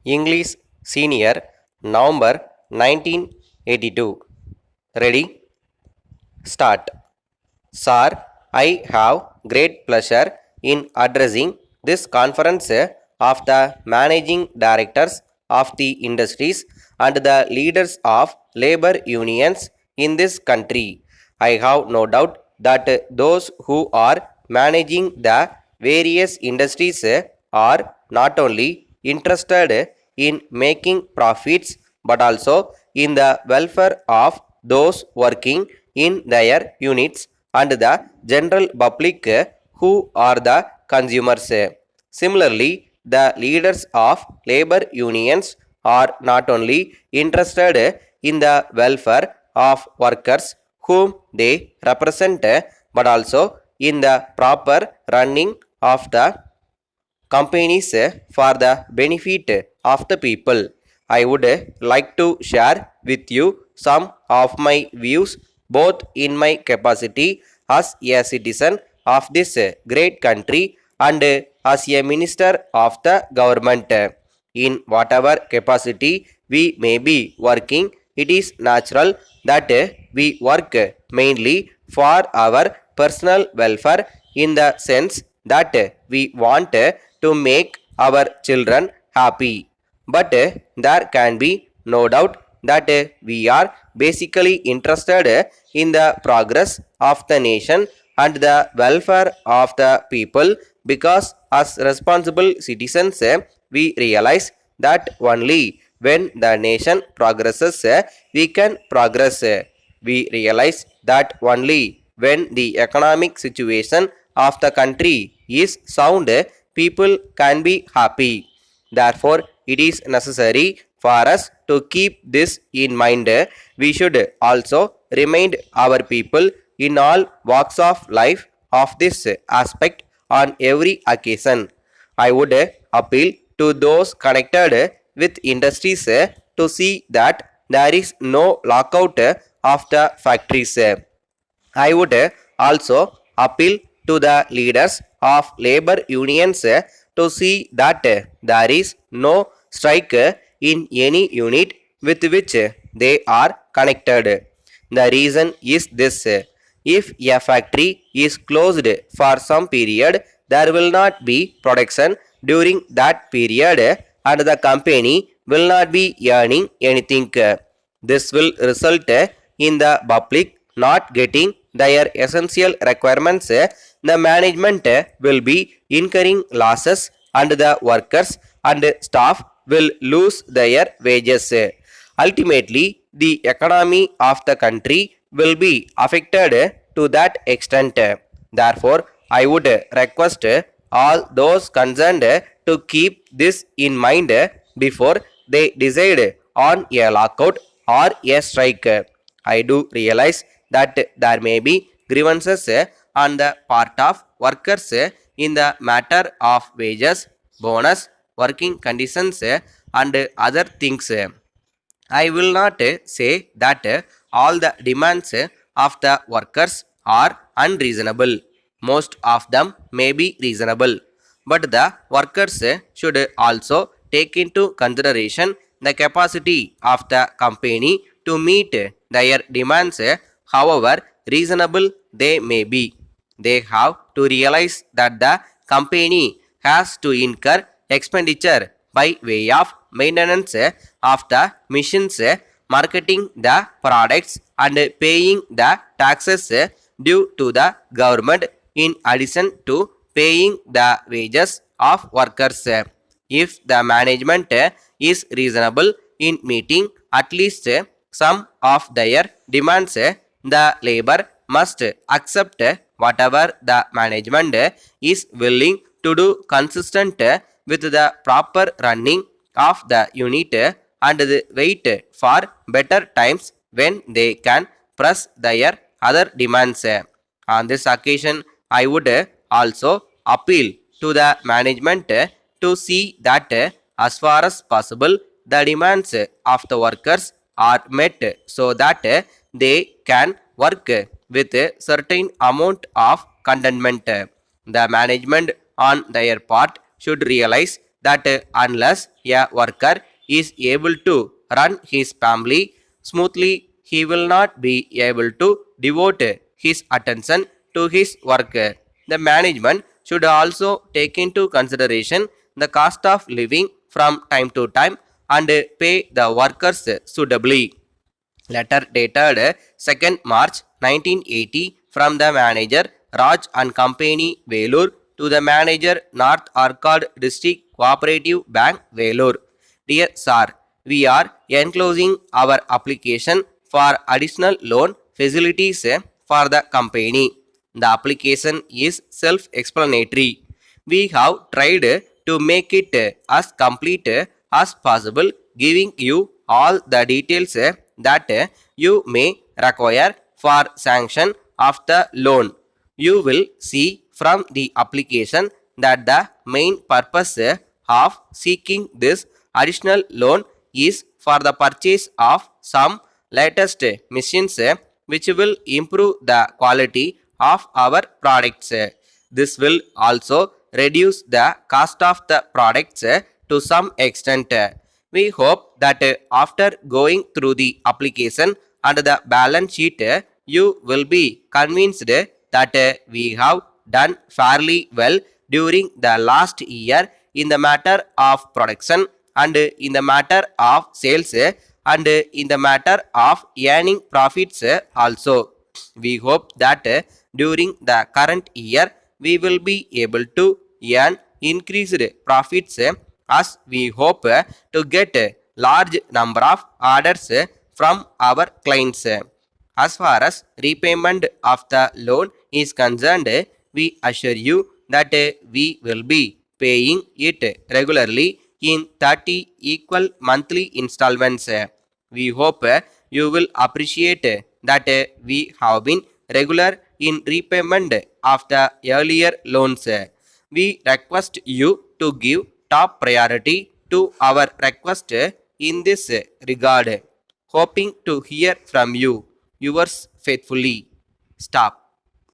English Senior November 1982. Ready? Start. Sir, I have great pleasure in addressing this conference of the managing directors of the industries and the leaders of labor unions in this country. I have no doubt that those who are managing the various industries are not only interested in making profits but also in the welfare of those working in their units and the general public who are the consumers. Similarly, the leaders of labor unions are not only interested in the welfare of workers whom they represent but also in the proper running of the companies for the benefit of the people. I would like to share with you some of my views both in my capacity as a citizen of this great country and as a minister of the government. In whatever capacity we may be working, it is natural that we work mainly for our personal welfare in the sense that we want to make our children happy. But there can be no doubt that we are basically interested in the progress of the nation and the welfare of the people, because as responsible citizens we realize that only when the nation progresses we can progress. We realize that only when the economic situation of the country is sound people can be happy. Therefore, it is necessary for us to keep this in mind. We should also remind our people in all walks of life of this aspect on every occasion. I would appeal to those connected with industries to see that there is no lockout of the factories. I would also appeal to the leaders of labor unions to see that there is no strike in any unit with which they are connected. The reason is this: if a factory is closed for some period, there will not be production during that period and the company will not be earning anything. This will result in the public not getting their essential requirements. The management will be incurring losses and the workers and staff will lose their wages. Ultimately, the economy of the country will be affected to that extent. Therefore, I would request all those concerned to keep this in mind before they decide on a lockout or a strike. I do realize that there may be grievances on the part of workers in the matter of wages, bonus, working conditions, and other things. I will not say that all the demands of the workers are unreasonable. Most of them may be reasonable, but the workers should also take into consideration the capacity of the company to meet their demands, however reasonable they may be. They have to realize that the company has to incur expenditure by way of maintenance of the machines, marketing the products, and paying the taxes due to the government, in addition to paying the wages of workers. If the management is reasonable in meeting at least some of their demands, the labor must accept whatever the management is willing to do, consistent with the proper running of the unit, and wait for better times when they can press their other demands. On this occasion, I would also appeal to the management to see that as far as possible the demands of the workers are met so that they can work with a certain amount of contentment. The management on their part should realize that unless a worker is able to run his family smoothly, he will not be able to devote his attention to his work. The management should also take into consideration the cost of living from time to time and pay the workers suitably. Letter dated 2nd March 1980 from the manager Raj and Company Velur to the manager North Arcad District Cooperative Bank Velur. Dear Sir, we are enclosing our application for additional loan facilities for the company. The application is self-explanatory. We have tried to make it as complete as possible, giving you all the details that you may require for sanction of the loan. You will see from the application that the main purpose of seeking this additional loan is for the purchase of some latest machines which will improve the quality of our products. This will also reduce the cost of the products to some extent. We hope that after going through the application and the balance sheet, you will be convinced that we have done fairly well during the last year in the matter of production and in the matter of sales and in the matter of earning profits also. We hope that during the current year we will be able to earn increased profits as we hope to get a large number of orders from our clients. As far as repayment of the loan is concerned, we assure you that we will be paying it regularly in 30 equal monthly installments. We hope you will appreciate that we have been regular in repayment of the earlier loans. We request you to give top priority to our request in this regard. Hoping to hear from you. Yours faithfully. Stop.